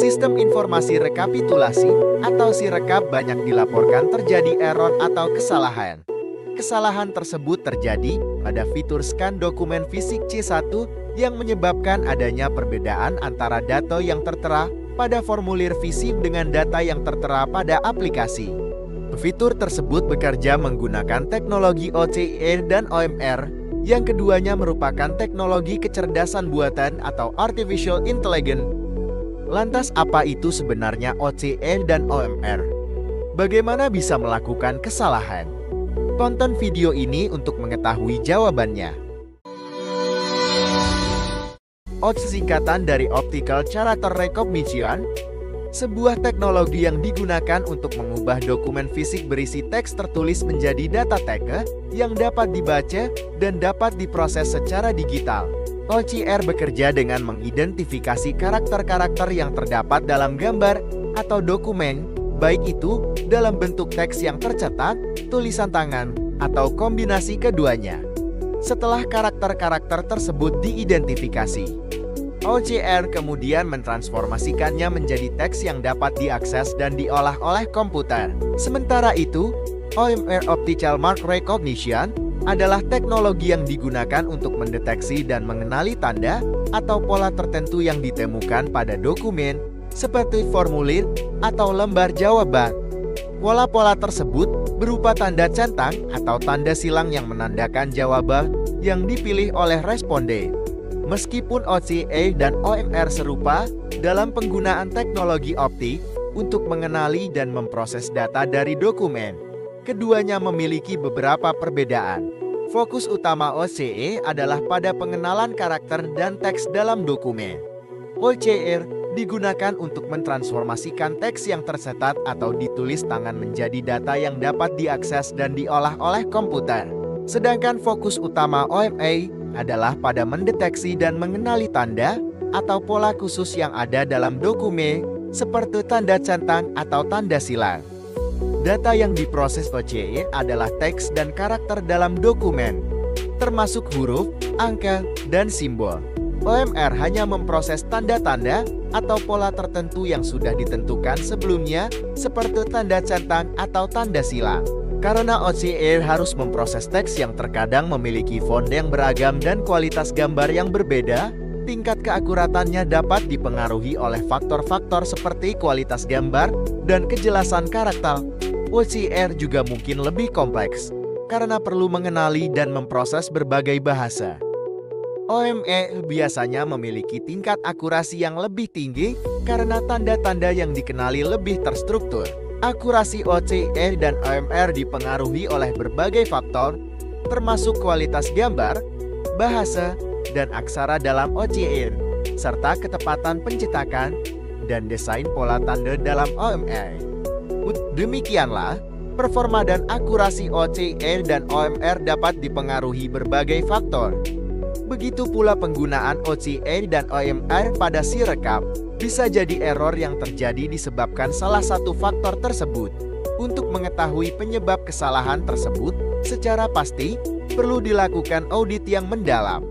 Sistem informasi rekapitulasi atau Sirekap banyak dilaporkan terjadi error atau kesalahan. Kesalahan tersebut terjadi pada fitur scan dokumen fisik C1 yang menyebabkan adanya perbedaan antara data yang tertera pada formulir fisik dengan data yang tertera pada aplikasi. Fitur tersebut bekerja menggunakan teknologi OCR dan OMR, yang keduanya merupakan teknologi kecerdasan buatan atau Artificial Intelligence. Lantas apa itu sebenarnya OCR dan OMR? Bagaimana bisa melakukan kesalahan? Tonton video ini untuk mengetahui jawabannya. OCR singkatan dari Optical Character Recognition, sebuah teknologi yang digunakan untuk mengubah dokumen fisik berisi teks tertulis menjadi data teks yang dapat dibaca dan dapat diproses secara digital. OCR bekerja dengan mengidentifikasi karakter-karakter yang terdapat dalam gambar atau dokumen, baik itu dalam bentuk teks yang tercetak, tulisan tangan, atau kombinasi keduanya. Setelah karakter-karakter tersebut diidentifikasi, OCR kemudian mentransformasikannya menjadi teks yang dapat diakses dan diolah oleh komputer. Sementara itu, OMR Optical Mark Recognition adalah teknologi yang digunakan untuk mendeteksi dan mengenali tanda atau pola tertentu yang ditemukan pada dokumen, seperti formulir atau lembar jawaban. Pola-pola tersebut berupa tanda centang atau tanda silang yang menandakan jawaban yang dipilih oleh responden. Meskipun OCR dan OMR serupa dalam penggunaan teknologi optik untuk mengenali dan memproses data dari dokumen, keduanya memiliki beberapa perbedaan. Fokus utama OCR adalah pada pengenalan karakter dan teks dalam dokumen. OCR digunakan untuk mentransformasikan teks yang tercetak atau ditulis tangan menjadi data yang dapat diakses dan diolah oleh komputer. Sedangkan fokus utama OMR adalah pada mendeteksi dan mengenali tanda atau pola khusus yang ada dalam dokumen, seperti tanda centang atau tanda silang. Data yang diproses OCR adalah teks dan karakter dalam dokumen, termasuk huruf, angka, dan simbol. OMR hanya memproses tanda-tanda atau pola tertentu yang sudah ditentukan sebelumnya, seperti tanda centang atau tanda silang. Karena OCR harus memproses teks yang terkadang memiliki font yang beragam dan kualitas gambar yang berbeda, tingkat keakuratannya dapat dipengaruhi oleh faktor-faktor seperti kualitas gambar dan kejelasan karakter. OCR juga mungkin lebih kompleks, karena perlu mengenali dan memproses berbagai bahasa. OMR biasanya memiliki tingkat akurasi yang lebih tinggi karena tanda-tanda yang dikenali lebih terstruktur. Akurasi OCR dan OMR dipengaruhi oleh berbagai faktor, termasuk kualitas gambar, bahasa, dan aksara dalam OCR, serta ketepatan pencetakan dan desain pola tanda dalam OMR. Demikianlah, performa dan akurasi OCR dan OMR dapat dipengaruhi berbagai faktor. Begitu pula penggunaan OCR dan OMR pada Sirekap bisa jadi error yang terjadi disebabkan salah satu faktor tersebut. Untuk mengetahui penyebab kesalahan tersebut secara pasti, perlu dilakukan audit yang mendalam.